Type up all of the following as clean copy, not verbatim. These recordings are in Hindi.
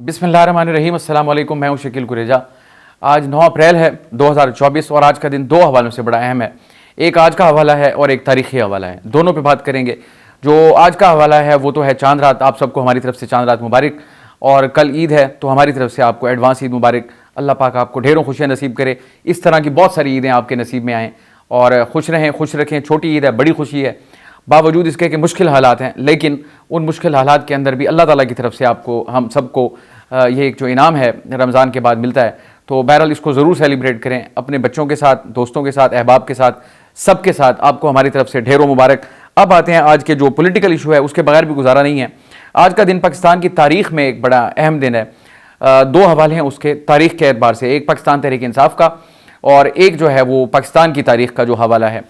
बिस्मिल्लाहिर्रहमानिर्रहीम। अस्सलाम वालेकुम। मैं हूं शकील कुरेजा। आज 9 अप्रैल है 2024 और आज का दिन दो हवालों से बड़ा अहम है। एक आज का हवाला है और एक तारीखी हवाला है। दोनों पे बात करेंगे। जो आज का हवाला है वो तो है चांद रात। आप सबको हमारी तरफ से चांद रात मुबारक। और कल ईद है तो हमारी तरफ से आपको एडवांस ईद मुबारक। अल्लाह पाक आपको ढेरों खुशियाँ नसीब करे। इस तरह की बहुत सारी ईदें आपके नसीब में आएँ और खुश रहें, खुश रखें। छोटी ईद है, बड़ी खुशी है। बावजूद इसके कि मुश्किल हालात हैं, लेकिन उन मुश्किल हालात के अंदर भी अल्लाह ताला की तरफ से आपको, हम सबको ये एक जो इनाम है रमज़ान के बाद मिलता है, तो बहरहाल इसको ज़रूर सेलिब्रेट करें अपने बच्चों के साथ, दोस्तों के साथ, अहबाब के साथ, सबके साथ। आपको हमारी तरफ से ढेरों मुबारक। अब आते हैं आज के जो पॉलिटिकल इशू है, उसके बगैर भी गुजारा नहीं है। आज का दिन पाकिस्तान की तारीख़ में एक बड़ा अहम दिन है। दो हवाले हैं उसके तारीख़ के एतबार से, एक पाकिस्तान तहरीक इंसाफ का और एक जो है वो पाकिस्तान की तारीख़ का जो हवाला है।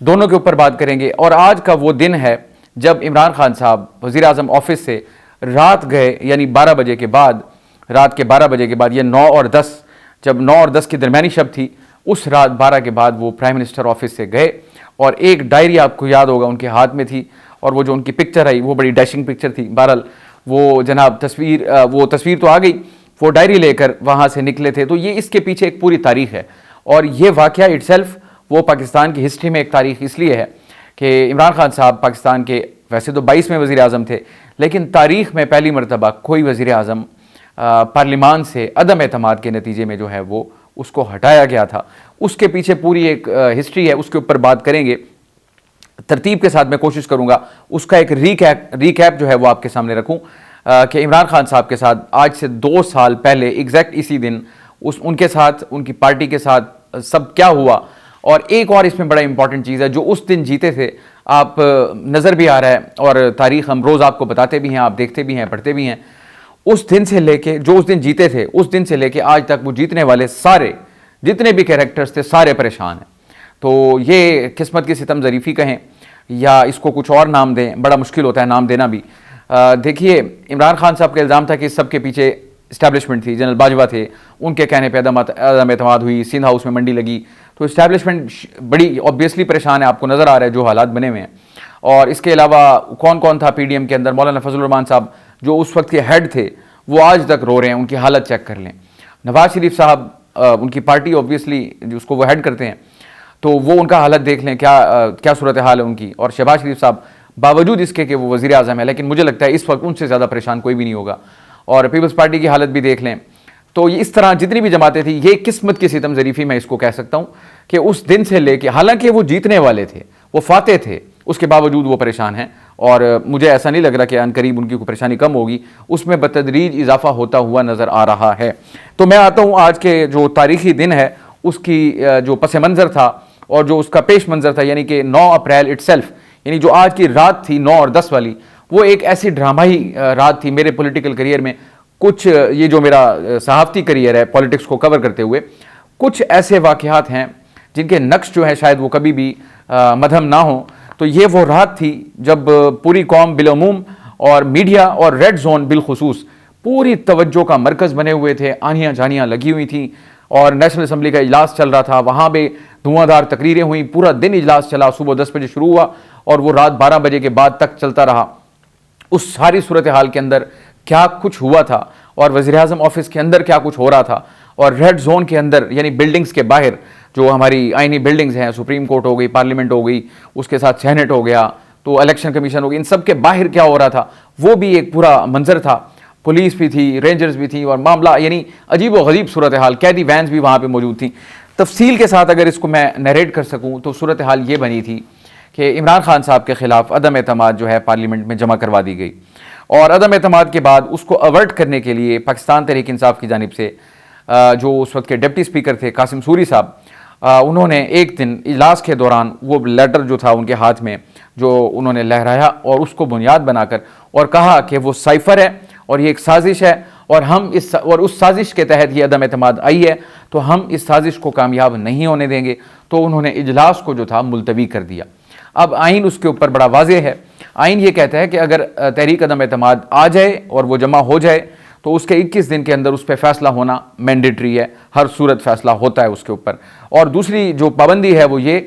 दोनों के ऊपर बात करेंगे। और आज का वो दिन है जब इमरान खान साहब वज़ीर आज़म ऑफिस से रात गए, यानी 12 बजे के बाद, रात के 12 बजे के बाद, ये 9 और 10, जब 9 और 10 की दरमियानी शब थी, उस रात 12 के बाद वो प्राइम मिनिस्टर ऑफिस से गए और एक डायरी आपको याद होगा उनके हाथ में थी और वो जो उनकी पिक्चर आई वो बड़ी डैशिंग पिक्चर थी। बहरहाल वो जनाब वो तस्वीर तो आ गई, वो डायरी लेकर वहाँ से निकले थे। तो ये इसके पीछे एक पूरी तारीख़ है और ये वाक़या इटसेल्फ वो पाकिस्तान की हिस्ट्री में एक तारीख़ इसलिए है कि इमरान खान साहब पाकिस्तान के वैसे तो 22वें वज़ीर आज़म थे, लेकिन तारीख़ में पहली मरतबा कोई वज़ीर आज़म पार्लिमान से अदम एतमाद के नतीजे में जो है वो उसको हटाया गया था। उसके पीछे पूरी एक हिस्ट्री है, उसके ऊपर बात करेंगे तरतीब के साथ। मैं कोशिश करूँगा उसका एक रीकैप जो है वो आपके सामने रखूँ कि इमरान खान साहब के साथ आज से 2 साल पहले एग्जैक्ट इसी दिन उनके साथ, उनकी पार्टी के साथ सब क्या हुआ। और एक और इसमें बड़ा इंपॉर्टेंट चीज़ है, जो उस दिन जीते थे, आप नज़र भी आ रहा है और तारीख़ हम रोज़ आपको बताते भी हैं, आप देखते भी हैं, पढ़ते भी हैं। उस दिन से लेके, जो उस दिन जीते थे, उस दिन से लेके आज तक वो जीतने वाले सारे जितने भी कैरेक्टर्स थे सारे परेशान हैं। तो ये किस्मत की सितम ज़रीफ़ी कहें या इसको कुछ और नाम दें, बड़ा मुश्किल होता है नाम देना भी। देखिए, इमरान खान साहब का इल्ज़ाम था कि इस सब के पीछे इस्टेब्लिशमेंट थी, जनरल बाजवा थे, उनके कहने पर अदम एतमाद हुई, सिंध हाउस में मंडी लगी। तो इस्टेब्लिशमेंट बड़ी ऑब्वियसली परेशान है, आपको नज़र आ रहा है जो हालात बने हुए हैं। और इसके अलावा कौन कौन था पीडीएम के अंदर, मौलाना फजल रहमान साहब जो उस वक्त के हेड थे वो आज तक रो रहे हैं, उनकी हालत चेक कर लें। नवाज शरीफ साहब, उनकी पार्टी ऑब्वियसली जिसको वो हेड करते हैं, तो वो उनका हालत देख लें, क्या सूरत हाल है उनकी। और शहबाज शरीफ साहब बावजूद इसके कि वो वज़ीर आज़म है, लेकिन मुझे लगता है इस वक्त उनसे ज़्यादा परेशान कोई भी नहीं होगा। और पीपल्स पार्टी की हालत भी देख लें। तो ये इस तरह जितनी भी जमातें थी, ये किस्मत की सितम ज़रीफ़ी मैं इसको कह सकता हूँ कि उस दिन से लेके, हालांकि वो जीतने वाले थे, वो फाते थे, उसके बावजूद वो परेशान हैं। और मुझे ऐसा नहीं लग रहा कि अनकरीब उनकी कोई परेशानी कम होगी, उसमें बतदरीज इजाफा होता हुआ नज़र आ रहा है। तो मैं आता हूँ आज के जो तारीख़ी दिन है उसकी जो पस मंज़र था और जो उसका पेश मंज़र था, यानी कि 9 अप्रैल इटसेल्फ, यानी जो आज की रात थी 9 और 10 वाली, वो एक ऐसी ड्रामाई रात थी मेरे पॉलिटिकल करियर में। कुछ ये जो मेरा सहाफ़ती करियर है पॉलिटिक्स को कवर करते हुए, कुछ ऐसे वाक़यात हैं जिनके नक्श जो है शायद वो कभी भी मदहम ना हो। तो ये वो रात थी जब पूरी कौम बिलअमूम और मीडिया और रेड जोन बिलखुसूस पूरी तवज्जो का मरकज़ बने हुए थे। आनियाँ जानियाँ लगी हुई थी और नेशनल असम्बली का इजलास चल रहा था, वहाँ पे धुआंधार तकरीरें हुई, पूरा दिन इजलास चला, सुबह 10 बजे शुरू हुआ और वो रात 12 बजे के बाद तक चलता रहा। उस सारी सूरत हाल के अंदर क्या कुछ हुआ था और वज़ीर आज़म ऑफिस के अंदर क्या कुछ हो रहा था और रेड जोन के अंदर, यानी बिल्डिंग्स के बाहर जो हमारी आइनी बिल्डिंग्स हैं, सुप्रीम कोर्ट हो गई, पार्लियामेंट हो गई, उसके साथ सेनेट हो गया, तो इलेक्शन कमीशन हो गई, इन सब के बाहर क्या हो रहा था वो भी एक पूरा मंजर था। पुलिस भी थी, रेंजर्स भी थी और मामला यानी अजीब व गरीब सूरत हाल, कैदी वैन्स भी वहाँ पर मौजूद थी। तफसील के साथ अगर इसको मैं नरेट कर सकूँ तो सूरत हाल ये बनी थी कि इमरान खान साहब के ख़िलाफ़ अदम एतमाद जो है पार्लियामेंट में जमा करवा दी गई और अदम एतमाद के बाद उसको अवर्ट करने के लिए पाकिस्तान तहरीक इंसाफ की जानिब से जो उस वक्त के डिप्टी स्पीकर थे कासिम सूरी साहब, उन्होंने एक दिन इजलास के दौरान वो लेटर जो था उनके हाथ में, जो उन्होंने लहराया और उसको बुनियाद बनाकर और कहा कि वो साइफर है और ये एक साजिश है और हम उस साजिश के तहत ये अदम एतमाद आई है, तो हम इस साजिश को कामयाब नहीं होने देंगे। तो उन्होंने इजलास को जो था मुलतवी कर दिया। अब आइन उसके ऊपर बड़ा वाज़ेह है। आइन ये कहता है कि अगर तहरीक अदम एतमाद आ जाए और वो जमा हो जाए तो उसके 21 दिन के अंदर उस पर फैसला होना मैंडेटरी है, हर सूरत फैसला होता है उसके ऊपर। और दूसरी जो पाबंदी है वो ये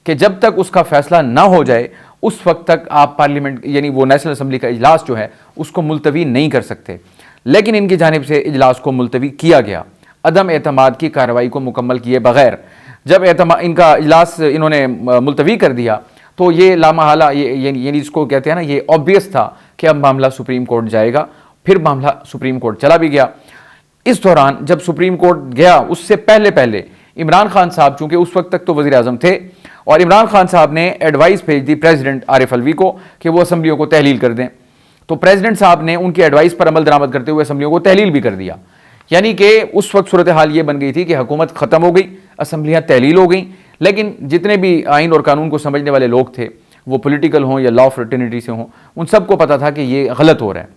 कि जब तक उसका फैसला ना हो जाए उस वक्त तक आप पार्लियामेंट, यानी वो नेशनल असम्बली का इजलास जो है उसको मुलतवी नहीं कर सकते। लेकिन इनकी जानिब से इजलास को मुलतवी किया गया अदम एतमाद की कार्रवाई को मुकम्मल किए बगैर। जब इनका इजलास इन्होंने मुलतवी कर दिया तो ये लामहला ये इसको कहते हैं ना, ये ऑब्वियस था कि अब मामला सुप्रीम कोर्ट जाएगा। फिर मामला सुप्रीम कोर्ट चला भी गया। इस दौरान जब सुप्रीम कोर्ट गया उससे पहले पहले इमरान खान साहब, चूंकि उस वक्त तक तो वज़ीर आज़म थे, और इमरान खान साहब ने एडवाइस भेज दी प्रेसिडेंट आरिफ अलवी को कि वो असम्बलियों को तहलील कर दें। तो प्रेसिडेंट साहब ने उनकी एडवाइस पर अमल दरामद करते हुए असम्बलियों को तहलील भी कर दिया। यानी कि उस वक्त सूरत हाल ये बन गई थी कि हुकूमत ख़त्म हो गई, असम्बलियाँ तहलील हो गई, लेकिन जितने भी आइन और कानून को समझने वाले लोग थे, वो पॉलिटिकल हों या लॉ फ्रेटर्निटी से हों, उन सबको पता था कि ये गलत हो रहा है।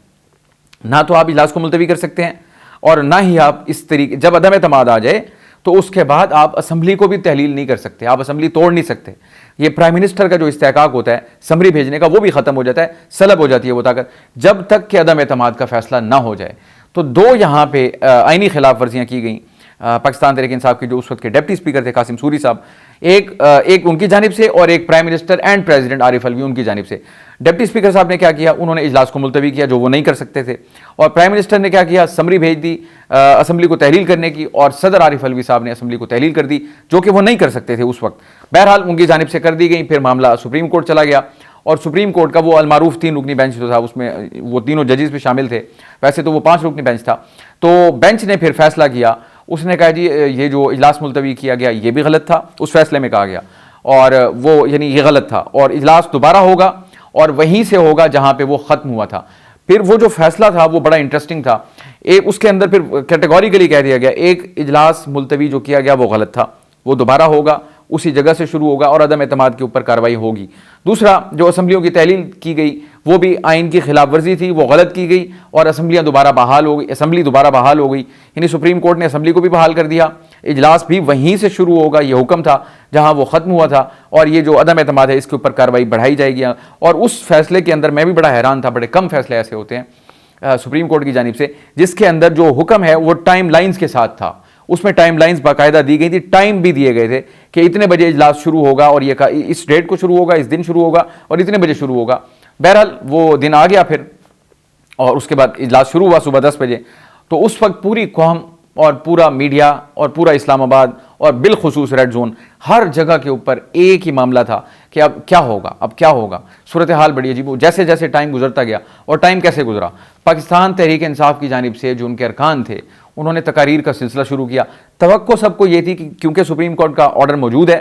ना तो आप इजलास को मुलतवी कर सकते हैं और ना ही आप इस तरीके, जब अदम एतमाद आ जाए तो उसके बाद आप असम्बली को भी तहलील नहीं कर सकते, आप असम्बली तोड़ नहीं सकते। ये प्राइम मिनिस्टर का जो इस्तेहकाक होता है समरी भेजने का, वो भी ख़त्म हो जाता है, सलब हो जाती है वो ताकत, जब तक कि अदम एतमाद का फैसला ना हो जाए। तो दो यहाँ पे आइनी खिलाफ वर्जियाँ की गई पाकिस्तान तहरीक इंसाफ के जो उस वक्त के डिप्टी स्पीकर थे कासिम सूरी साहब, एक उनकी जानिब से और एक prime minister and president Arif Alvi उनकी जानिब से। डिप्टी स्पीकर साहब ने क्या किया, उन्होंने इजलास को मुलतवी किया जो वो नहीं कर सकते थे, और प्राइम मिनिस्टर ने क्या किया, समरी भेज दी असम्बली को तहलील करने की, और सदर आरिफ अलवी साहब ने असम्बली को तहलील कर दी जो कि वो नहीं कर सकते थे उस वक्त। बहरहाल उनकी जानिब से कर दी गई। फिर मामला सुप्रीम कोर्ट चला गया और सुप्रीम कोर्ट का वो अलमारूफ 3 रुकनी बेंच जो था, उसमें वो तीनों जजेस भी शामिल थे, वैसे तो वो 5 रुकनी बेंच था। तो बेंच ने फिर फैसला किया, उसने कहा जी ये जो इजलास मुलतवी किया गया ये भी गलत था, उस फैसले में कहा गया, और वो यानी ये गलत था और इजलास दोबारा होगा और वहीं से होगा जहां पे वो ख़त्म हुआ था। फिर वो जो फैसला था वो बड़ा इंटरेस्टिंग था। एक उसके अंदर फिर कैटेगोरिकली कह दिया गया, एक इजलास मुलतवी जो किया गया वो गलत था, वो दोबारा होगा, उसी जगह से शुरू होगा और अदम एतमाद के ऊपर कार्रवाई होगी। दूसरा, जो असम्बलियों की तहलील की गई वो भी आइन की खिलाफ वर्जी थी, वो गलत की गई और असम्बलियाँ दोबारा बहाल हो गई, असम्बली दोबारा बहाल हो गई, यानी सुप्रीम कोर्ट ने असम्बली को भी बहाल कर दिया। इजलास भी वहीं से शुरू होगा, ये हुक्म था जहाँ वो ख़त्म हुआ था, और ये जो अदम एतमाद है इसके ऊपर कार्रवाई बढ़ाई जाएगी। और उस फैसले के अंदर मैं भी बड़ा हैरान था, बड़े कम फैसले ऐसे होते हैं सुप्रीम कोर्ट की जानिब से जिसके अंदर जो हुक्म है वो टाइम लाइन्स के साथ था। उसमें टाइम लाइन्स बाकायदा दी गई थी, टाइम भी दिए गए थे कि इतने बजे इजलास शुरू होगा और ये इस डेट को शुरू होगा, इस दिन शुरू होगा और इतने बजे शुरू होगा। बहरहाल वो दिन आ गया फिर, और उसके बाद इजलास शुरू हुआ सुबह 10 बजे। तो उस वक्त पूरी कौम और पूरा मीडिया और पूरा इस्लामाबाद और बिलखुसूस रेड जोन, हर जगह के ऊपर एक ही मामला था कि अब क्या होगा, अब क्या होगा। सूरत हाल बड़ी अजीब, जैसे जैसे टाइम गुजरता गया, और टाइम कैसे गुजरा, पाकिस्तान तहरीक इंसाफ की जानिब से जो उनके अरकान थे उन्होंने तकारीर का सिलसिला शुरू किया। तवक्को सबको ये थी कि क्योंकि सुप्रीम कोर्ट का ऑर्डर मौजूद है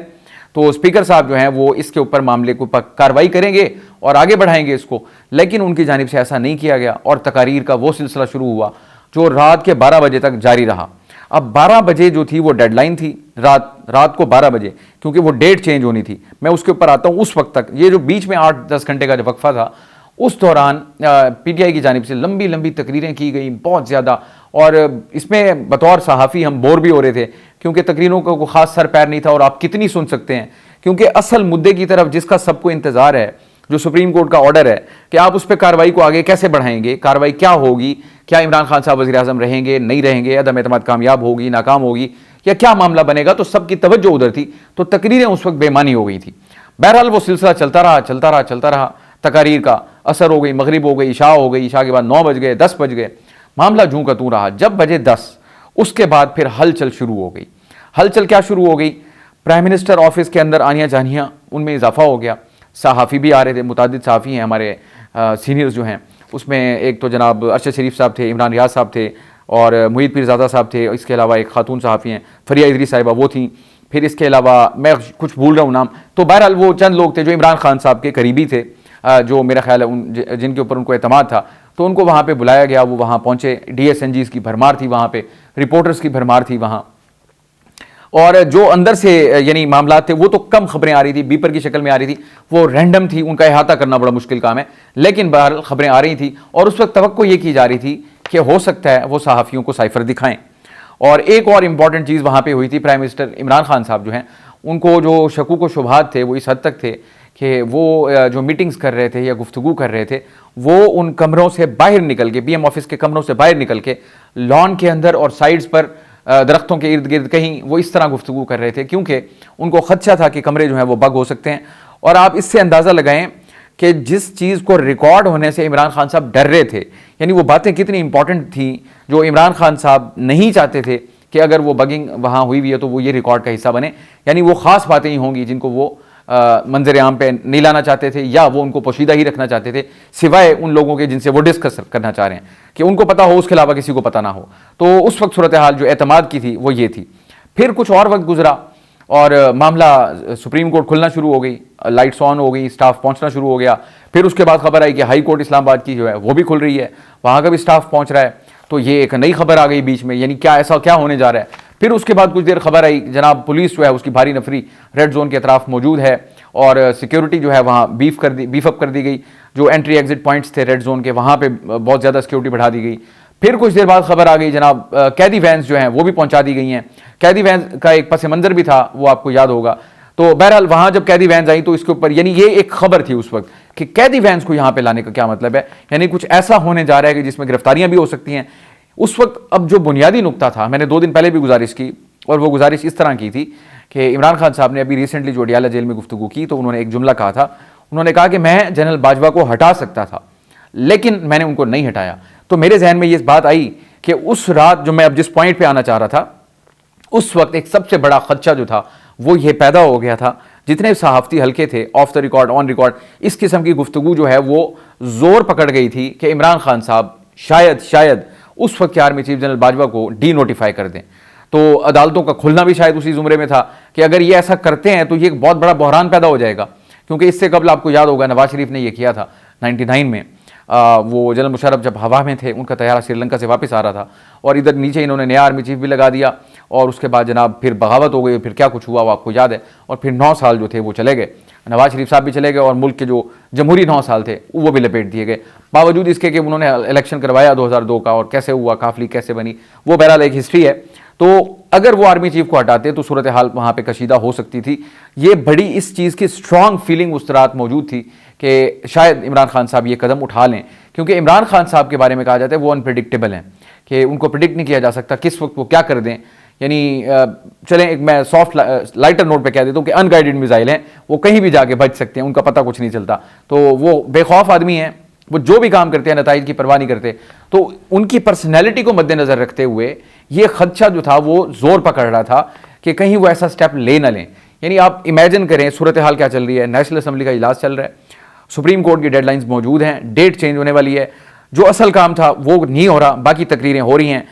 तो स्पीकर साहब जो हैं वो इसके ऊपर मामले को कार्रवाई करेंगे और आगे बढ़ाएंगे इसको, लेकिन उनकी जानिब से ऐसा नहीं किया गया और तकारीर का वो सिलसिला शुरू हुआ जो रात के 12 बजे तक जारी रहा। अब 12 बजे जो थी वो डेडलाइन थी, रात को 12 बजे, क्योंकि वो डेट चेंज होनी थी। मैं उसके ऊपर आता हूँ। उस वक्त तक ये जो बीच में 8-10 घंटे का जो वक्फा था, उस दौरान पीटीआई की जानिब से लंबी लंबी तकरीरें की गई बहुत ज़्यादा, और इसमें बतौर सहाफ़ी हम बोर भी हो रहे थे क्योंकि तकरीरों का कोई ख़ास सर पैर नहीं था और आप कितनी सुन सकते हैं, क्योंकि असल मुद्दे की तरफ जिसका सबको इंतज़ार है, जो सुप्रीम कोर्ट का ऑर्डर है कि आप उस पर कार्रवाई को आगे कैसे बढ़ाएंगे, कार्रवाई क्या होगी, क्या इमरान खान साहब वज़ीर आज़म रहेंगे नहीं रहेंगे, अदम एतमाद कामयाब होगी नाकाम होगी, या क्या मामला बनेगा, तो सबकी तवज्जो उधर थी। तो तकरीरें उस वक्त बेमानी हो गई थी। बहरहाल वो सिलसिला चलता रहा। तकारीर का असर हो गई, मगरिब हो गई, इशा हो गई, इशा के बाद 9 बज गए, 10 बज गए, मामला जूं का तूं रहा। जब बजे 10, उसके बाद फिर हलचल शुरू हो गई। हलचल क्या शुरू हो गई, प्राइम मिनिस्टर ऑफिस के अंदर आनियाँ जानियाँ उनमें इजाफा हो गया। सहाफ़ी भी आ रहे थे, मुतादिद सहाफ़ी हैं हमारे सीनियर्स जो हैं, उसमें एक तो जनाब अरशद शरीफ साहब थे, इमरान रियाज साहब थे और मुईद पीरज़ादा साहब थे। इसके अलावा एक खातून सहाफ़ी हैं फरिया इदरीस साहिबा, वो थी। फिर इसके अलावा मैं कुछ भूल रहा हूँ नाम, तो बहरहाल वो चंद लोग थे जो इमरान खान साहब के करीबी थे, जो मेरा ख्याल है जिनके ऊपर उनको एतमाद था। तो उनको वहाँ पे बुलाया गया, वो वहाँ पहुँचे। DSNGs की भरमार थी वहाँ पे, रिपोर्टर्स की भरमार थी वहाँ, और जो अंदर से यानी मामला थे वो तो कम खबरें आ रही थी, बीपर की शक्ल में आ रही थी, वो रैंडम थी, उनका अहाता करना बड़ा मुश्किल काम है, लेकिन बहरहाल खबरें आ रही थी। और उस वक्त तवक्को ये की जा रही थी कि हो सकता है वो सहाफ़ियों को साइफर दिखाएं। और एक और इम्पॉर्टेंट चीज़ वहाँ पे हुई थी, प्राइम मिनिस्टर इमरान खान साहब जो हैं उनको जो शकूक व शुबहात थे वो इस हद तक थे कि वो जो मीटिंग्स कर रहे थे या गुफ्तगू कर रहे थे, वो उन कमरों से बाहर निकल के, PM ऑफिस के कमरों से बाहर निकल के लॉन के अंदर और साइड्स पर दरख्तों के इर्द गिर्द कहीं वो इस तरह गुफ्तगू कर रहे थे, क्योंकि उनको खदशा था कि कमरे जो हैं वो बग हो सकते हैं। और आप इससे अंदाज़ा लगाएं कि जिस चीज़ को रिकॉर्ड होने से इमरान खान साहब डर रहे थे, यानी वो बातें कितनी इंपॉर्टेंट थी जो इमरान खान साहब नहीं चाहते थे कि अगर वो बगिंग वहाँ हुई हुई है तो वो ये रिकॉर्ड का हिस्सा बने, यानी वो ख़ास बातें ही होंगी जिनको वो मंजर आम पे नहीं लाना चाहते थे या वो उनको पोशीदा ही रखना चाहते थे, सिवाय उन लोगों के जिनसे वो डिस्कस करना चाह रहे हैं कि उनको पता हो, उसके अलावा किसी को पता ना हो। तो उस वक्त सूरत हाल जो एतमाद की थी वो ये थी। फिर कुछ और वक्त गुजरा और मामला सुप्रीम कोर्ट खुलना शुरू हो गई, लाइट्स ऑन हो गई, स्टाफ पहुंचना शुरू हो गया। फिर उसके बाद खबर आई कि हाई कोर्ट इस्लामाबाद की जो है वो भी खुल रही है, वहाँ का भी स्टाफ पहुंच रहा है। तो ये एक नई खबर आ गई बीच में, यानी क्या ऐसा क्या होने जा रहा है। फिर उसके बाद कुछ देर खबर आई जनाब पुलिस जो है उसकी भारी नफरी रेड जोन के अतराफ मौजूद है और सिक्योरिटी जो है वहाँ बीफअप कर दी गई। जो एंट्री एग्जिट पॉइंट्स थे रेड जोन के, वहाँ पे बहुत ज़्यादा सिक्योरिटी बढ़ा दी गई। फिर कुछ देर बाद खबर आ गई जनाब कैदी वैन्स जो हैं वो भी पहुंचा दी गई हैं। कैदी वैन का एक पस मंजर भी था, वो आपको याद होगा। तो बहरहाल वहां जब कैदी वैन्स आई तो इसके ऊपर यानी ये एक खबर थी उस वक्त कि कैदी वैन्स को यहां पे लाने का क्या मतलब है, यानी कुछ ऐसा होने जा रहा है कि जिसमें गिरफ्तारियां भी हो सकती हैं। उस वक्त अब जो बुनियादी नुकता था, मैंने 2 दिन पहले भी गुजारिश की और वो गुजारिश इस तरह की थी कि इमरान खान साहब ने अभी रिसेंटली जो अडियाला जेल में गुफ्तगू की तो उन्होंने एक जुमला कहा था। उन्होंने कहा कि मैं जनरल बाजवा को हटा सकता था लेकिन मैंने उनको नहीं हटाया। तो मेरे जहन में ये बात आई कि उस रात जो मैं अब जिस पॉइंट पे आना चाह रहा था, उस वक्त एक सबसे बड़ा खदशा जो था वो ये पैदा हो गया था। जितने सहाफ़ती हल्के थे, of the record, on record, इस किस्म की गुफ्तगू जो है वो जोर पकड़ गई थी कि इमरान खान साहब शायद उस वक्त के आर्मी चीफ जनरल बाजवा को डी नोटिफाई कर दें। तो अदालतों का खुलना भी शायद उसी जुमरे में था कि अगर ये ऐसा करते हैं तो ये एक बहुत बड़ा बहरान पैदा हो जाएगा। क्योंकि इससे कबल आपको याद होगा नवाज शरीफ ने यह किया था 99 में। वो जनरल मुशर्रफ जब हवा में थे, उनका तैयारा श्रीलंका से वापस आ रहा था और इधर नीचे इन्होंने नया आर्मी चीफ भी लगा दिया और उसके बाद जनाब फिर बगावत हो गई। फिर क्या कुछ हुआ वो आपको याद है। और फिर 9 साल जो थे वो चले गए, नवाज शरीफ साहब भी चले गए और मुल्क के जो जमहूरी 9 साल थे वो भी लपेट दिए गए। बावजूद इसके कि उन्होंने इलेक्शन करवाया 2002 का, और कैसे हुआ, काफली कैसे बनी, वो बहरहाल एक हिस्ट्री है। तो अगर वो आर्मी चीफ को हटाते तो सूरत हाल वहाँ पे कशीदा हो सकती थी। ये बड़ी इस चीज़ की स्ट्रॉन्ग फीलिंग उस रात मौजूद थी कि शायद इमरान खान साहब ये कदम उठा लें। क्योंकि इमरान खान साहब के बारे में कहा जाता है वो अनप्रेडिक्टेबल हैं, कि उनको प्रिडिक्ट नहीं किया जा सकता किस वक्त वो क्या कर दें। यानी चलें एक मैं सॉफ्ट लाइटर नोट पे कह देता हूँ कि अनगाइडेड मिसाइल हैं, वो कहीं भी जाके बच सकते हैं, उनका पता कुछ नहीं चलता। तो वो बेखौफ आदमी हैं, वो जो भी काम करते हैं नताइज की परवाह नहीं करते। तो उनकी पर्सनैलिटी को मद्देनजर रखते हुए ये खदशा जो था वो जोर पकड़ रहा था कि कहीं वो ऐसा स्टेप ले ना लें। यानी आप इमेजिन करें सूरत हाल क्या चल रही है। नेशनल असम्बली का इजलास चल रहा है, सुप्रीम कोर्ट की डेडलाइंस मौजूद हैं, डेट चेंज होने वाली है, जो असल काम था वो नहीं हो रहा, बाकी तकरीरें हो रही हैं।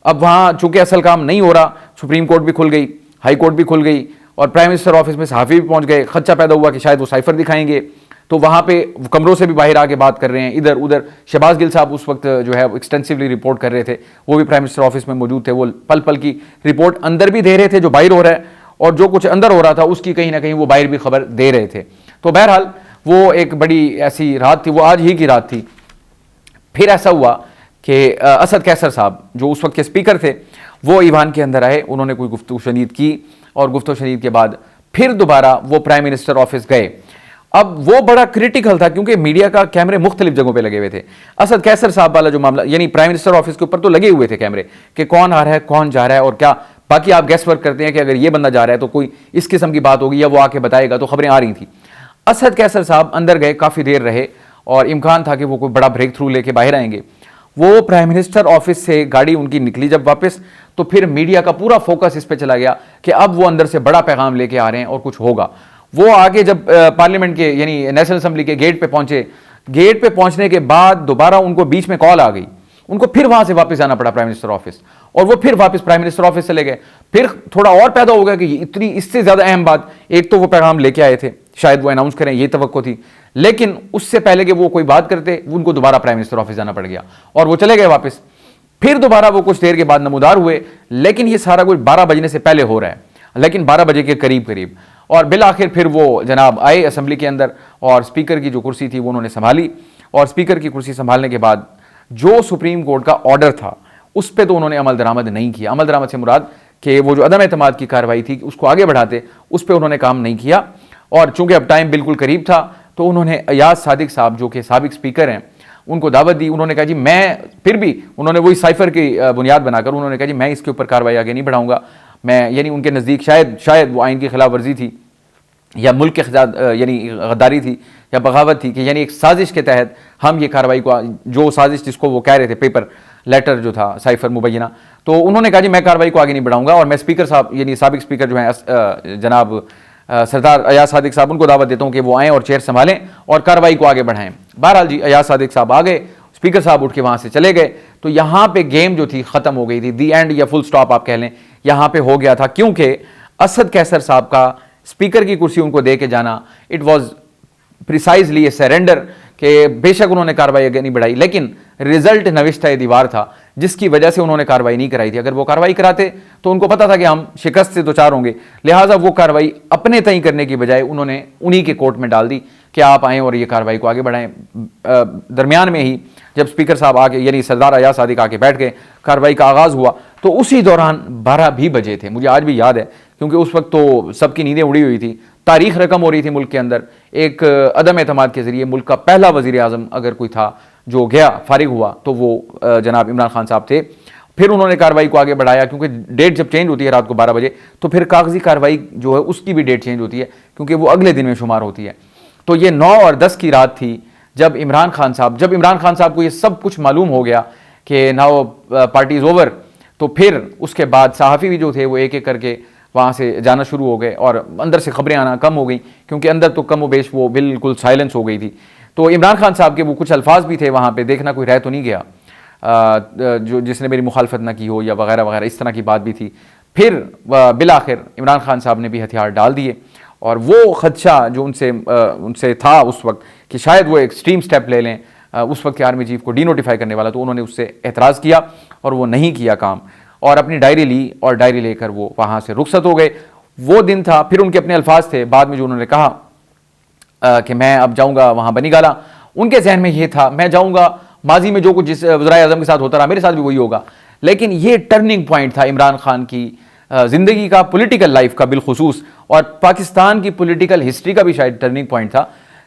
अब वहाँ चूंकि असल काम नहीं हो रहा, सुप्रीम कोर्ट भी खुल गई, हाई कोर्ट भी खुल गई और प्राइम मिनिस्टर ऑफिस में सहाफ़ी भी पहुँच गए। खदशा पैदा हुआ कि शायद वो साइफर दिखाएंगे, तो वहाँ पे कमरों से भी बाहर आके बात कर रहे हैं, इधर उधर। शहबाज गिल साहब उस वक्त जो है एक्सटेंसिवली रिपोर्ट कर रहे थे, वो भी प्राइम मिनिस्टर ऑफिस में मौजूद थे। वो पल पल की रिपोर्ट अंदर भी दे रहे थे जो बाहर हो रहा है, और जो कुछ अंदर हो रहा था उसकी कहीं ना कहीं वो बाहर भी खबर दे रहे थे। तो बहरहाल वो एक बड़ी ऐसी रात थी, वो आज ही की रात थी। फिर ऐसा हुआ कि असद कैसर साहब जो उस वक्त के स्पीकर थे वो ईवान के अंदर आए, उन्होंने कोई गुफ्तगू शनीद की और गुफ्तगू शनीद के बाद फिर दोबारा वो प्राइम मिनिस्टर ऑफिस गए। अब वो बड़ा क्रिटिकल था क्योंकि मीडिया का कैमरे मुख्तलिफ जगहों पे लगे हुए थे। असद कैसर साहब वाला जो मामला, यानी प्राइम मिनिस्टर ऑफिस के ऊपर तो लगे हुए थे कैमरे कि कौन आ रहा है, कौन जा रहा है और क्या। बाकी आप गैस वर्क करते हैं कि अगर ये बंदा जा रहा है तो कोई इस किस्म की बात होगी या वो आके बताएगा, तो खबरें आ रही थी। असद कैसर साहब अंदर गए, काफ़ी देर रहे और इम्कान था कि वो कोई बड़ा ब्रेक थ्रू लेके बाहर आएंगे। वो प्राइम मिनिस्टर ऑफिस से गाड़ी उनकी निकली जब वापस, तो फिर मीडिया का पूरा फोकस इस पर चला गया कि अब वो अंदर से बड़ा पैगाम लेके आ रहे हैं और कुछ होगा। वो आगे जब पार्लियामेंट के यानी नेशनल असेंबली के गेट पे पहुंचे, गेट पे पहुंचने के बाद दोबारा उनको बीच में कॉल आ गई, उनको फिर वहां से वापस जाना पड़ा प्राइम मिनिस्टर ऑफिस, और वो फिर वापस प्राइम मिनिस्टर ऑफिस चले गए। फिर थोड़ा और पैदा हो गया कि इतनी इससे ज्यादा अहम बात, एक तो वो पैगाम लेके आए थे, शायद वो अनाउंस करें ये तवक्को थी, लेकिन उससे पहले कि वो कोई बात करते उनको दोबारा प्राइम मिनिस्टर ऑफिस जाना पड़ गया और वो चले गए वापस। फिर दोबारा वो कुछ देर के बाद नमूदार हुए, लेकिन ये सारा कुछ 12 बजने से पहले हो रहा है, लेकिन 12 बजे के करीब करीब। और बिल आखिर फिर वो जनाब आए असेंबली के अंदर और स्पीकर की जो कुर्सी थी वो उन्होंने संभाली, और स्पीकर की कुर्सी संभालने के बाद जो सुप्रीम कोर्ट का ऑर्डर था उस पर तो उन्होंने अमल दरामद नहीं किया। अमल दरामद से मुराद कि वो जो अदम एतमाद की कार्रवाई थी उसको आगे बढ़ाते, उस पर उन्होंने काम नहीं किया। और चूंकि अब टाइम बिल्कुल करीब था तो उन्होंने अयाज सादिक साहब जो कि साबिक स्पीकर हैं उनको दावत दी। उन्होंने कहा जी मैं, फिर भी उन्होंने वही साइफर की बुनियाद बनाकर उन्होंने कहा जी मैं इसके ऊपर कार्रवाई आगे नहीं बढ़ाऊंगा। मैं यानी उनके नज़दीक शायद वो आइन की खिलाफ वर्जी थी या मुल्क के खिलाफ यानी गद्दारी थी या बगावत थी कि यानी एक साजिश के तहत हम ये कार्रवाई को, जो साजिश जिसको वो कह रहे थे, पेपर लेटर जो था साइफर मुबैना, तो उन्होंने कहा जी मैं कार्रवाई को आगे नहीं बढ़ाऊंगा और मैं स्पीकर साहब यानी साबिक स्पीकर जो हैं जनाब सरदार अयाज सादिक साहब, उनको दावत देता हूँ कि वो आएँ और चेयर संभालें और कार्रवाई को आगे बढ़ाएं। बहरहाल जी अयाज सादिक साहब आ गए, स्पीकर साहब उठ के वहाँ से चले गए। तो यहाँ पे गेम जो थी ख़त्म हो गई थी, दी एंड या फुल स्टॉप आप कह लें, यहाँ पे हो गया था, क्योंकि असद कैसर साहब का स्पीकर की कुर्सी उनको दे के जाना, it was precisely A surrender कि बेशक उन्होंने कार्रवाई आगे नहीं बढ़ाई, लेकिन रिजल्ट नविश्ता दीवार था जिसकी वजह से उन्होंने कार्रवाई नहीं कराई थी। अगर वो कार्रवाई कराते तो उनको पता था कि हम शिकस्त से दो चार होंगे, लिहाजा वो कार्रवाई अपने तय करने की बजाय उन्होंने उन्हीं के कोर्ट में डाल दी कि आप आएँ और ये कार्रवाई को आगे बढ़ाएं। दरमियान में ही जब स्पीकर साहब आके यानी सरदार अयाज सादिक आके बैठ गए, कार्रवाई का आगाज़ हुआ, तो उसी दौरान 12 भी बजे थे, मुझे आज भी याद है, क्योंकि उस वक्त तो सबकी नींदें उड़ी हुई थी, तारीख रकम हो रही थी मुल्क के अंदर। एक अदम एतमाद के जरिए मुल्क का पहला वज़ीर आज़म अगर कोई था जो गया फारिग हुआ तो वो जनाब इमरान खान साहब थे। फिर उन्होंने कार्रवाई को आगे बढ़ाया, क्योंकि डेट जब चेंज होती है रात को 12 बजे, तो फिर कागजी कार्रवाई जो है उसकी भी डेट चेंज होती है, क्योंकि वो अगले दिन में शुमार होती है। तो ये 9 और 10 की रात थी जब इमरान खान साहब को ये सब कुछ मालूम हो गया कि नाउ पार्टी इज़ ओवर, तो फिर उसके बाद सहाफ़ी भी जो थे वो एक एक करके वहाँ से जाना शुरू हो गए और अंदर से खबरें आना कम हो गई, क्योंकि अंदर तो कम व बेश वो बिल्कुल साइलेंस हो गई थी। तो इमरान खान साहब के वो कुछ अल्फाज भी थे वहाँ पे, देखना कोई रह तो नहीं गया जो जिसने मेरी मुखालफत ना की हो या वगैरह वगैरह, इस तरह की बात भी थी। फिर बिल आखिर इमरान खान साहब ने भी हथियार डाल दिए, और वो खदशा जो उनसे था उस वक्त कि शायद वो एक्सट्रीम स्टेप ले लें, उस वक्त के आर्मी चीफ को डीनोटिफाई करने वाला, तो उन्होंने उससे एतराज़ किया और वो नहीं किया काम, और अपनी डायरी ली और डायरी लेकर वो वहाँ से रुखसत हो गए। वो दिन था। फिर उनके अपने अल्फाज थे बाद में जो उन्होंने कहा कि मैं अब जाऊँगा वहाँ बनी गाला, उनके जहन में ये था मैं जाऊँगा, माजी में जो कुछ जिस वज़ीर आज़म के साथ होता रहा मेरे साथ भी वही होगा। लेकिन ये टर्निंग पॉइंट था इमरान खान की ज़िंदगी का, पॉलिटिकल लाइफ का बिलखुसूस, और पाकिस्तान की पॉलिटिकल हिस्ट्री का भी शायद टर्निंग पॉइंट था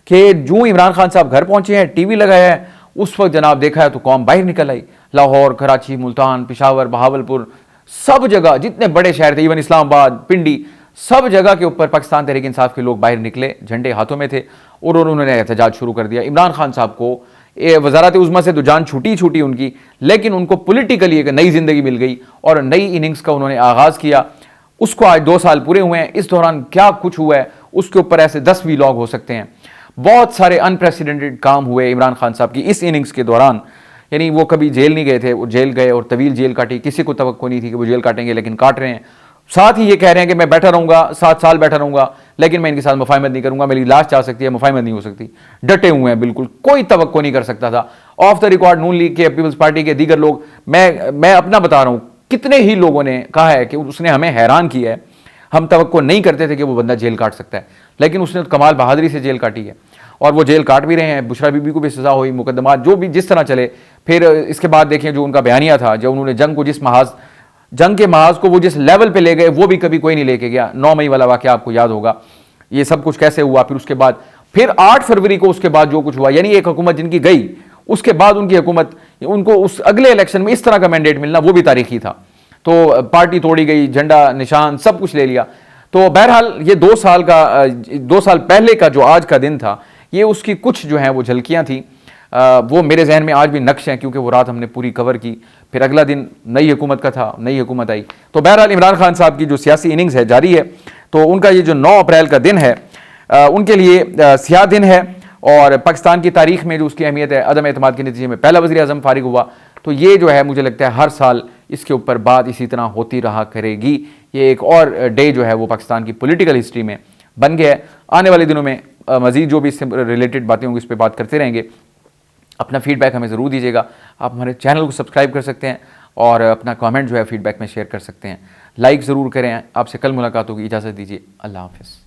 कि जो इमरान खान साहब घर पहुँचे हैं, टीवी लगाया है, उस वक्त जनाब देखा है तो कौम बाहर निकल आई। लाहौर, कराची, मुल्तान, पेशावर, बहावलपुर, सब जगह जितने बड़े शहर थे, इवन इस्लामाबाद, पिंडी, सब जगह के ऊपर पाकिस्तान तहरीक इंसाफ के लोग बाहर निकले, झंडे हाथों में थे, और उन्होंने एहतजाज शुरू कर दिया। इमरान खान साहब को वज़ारत उज़्मा से तो जान छूटी उनकी, लेकिन उनको पॉलिटिकली एक नई ज़िंदगी मिल गई और नई इनिंग्स का उन्होंने आगाज़ किया। उसको आज 2 साल पूरे हुए हैं। इस दौरान क्या कुछ हुआ है उसके ऊपर ऐसे 10 व्लॉग हो सकते हैं। बहुत सारे अनप्रेसिडेंटेड काम हुए इमरान खान साहब की इस इनिंग्स के दौरान। यानी वो कभी जेल नहीं गए थे, वो जेल गए और तवील जेल काटी, किसी को तवक्को नहीं थी कि वो जेल काटेंगे, लेकिन काट रहे हैं। साथ ही ये कह रहे हैं कि मैं बैठा रहूंगा, 7 साल बैठा रहूंगा, लेकिन मैं इनके साथ मुफाहमत नहीं करूंगा, मेरी लाश जा सकती है, मुफाहमत नहीं हो सकती। डटे हुए हैं, बिल्कुल कोई तवक्को नहीं कर सकता था। Of the record Noon league के, पीपल्स पार्टी के दीगर लोग, मैं अपना बता रहा हूं, कितने ही लोगों ने कहा है कि उसने हमें हैरान किया है, हम तवक्को नहीं करते थे कि वो बंदा जेल काट सकता है, लेकिन उसने कमाल बहादुरी से जेल काटी है और वो जेल काट भी रहे हैं। बुशरा बीबी को भी सजा हुई, मुकदमा जो भी जिस तरह चले। फिर इसके बाद देखें जो उनका बयानिया था, जब उन्होंने जंग के महाज को वो जिस लेवल पे ले गए वो भी कभी कोई नहीं लेके गया। 9 मई वाला वाक़या आपको याद होगा, ये सब कुछ कैसे हुआ। फिर उसके बाद फिर 8 फरवरी को उसके बाद जो कुछ हुआ, यानी एक हुकूमत जिनकी गई, उसके बाद उनकी हुकूमत, उनको उस अगले इलेक्शन में इस तरह का मैंडेट मिलना, वो भी तारीखी था। तो पार्टी तोड़ी गई, झंडा निशान सब कुछ ले लिया। तो बहरहाल ये 2 साल पहले का जो आज का दिन था, ये उसकी कुछ जो है वो झलकियाँ थी। वो मेरे जहन में आज भी नक्श हैं, क्योंकि वो रात हमने पूरी कवर की। फिर अगला दिन नई हुकूमत का था, नई हुकूमत आई। तो बहरहाल इमरान खान साहब की जो सियासी इनिंग्स है जारी है। तो उनका ये जो 9 अप्रैल का दिन है उनके लिए स्याह दिन है, और पाकिस्तान की तारीख में जो उसकी अहमियत है, अदम एतमाद के नतीजे में पहला वज़ीर आज़म फारिग हुआ। तो ये जो है मुझे लगता है हर साल इसके ऊपर बात इसी तरह होती रहा करेगी। ये एक और डे जो है वो पाकिस्तान की पॉलिटिकल हिस्ट्री में बन गया है। आने वाले दिनों में मज़ीद जो भी इससे रिलेटेड बातें होंगी इस पर बात करते रहेंगे। अपना फीडबैक हमें ज़रूर दीजिएगा। आप हमारे चैनल को सब्सक्राइब कर सकते हैं और अपना कमेंट जो है फीडबैक में शेयर कर सकते हैं। लाइक ज़रूर करें। आपसे कल मुलाकात होगी, इजाज़त दीजिए, अल्लाह हाफ़िज़।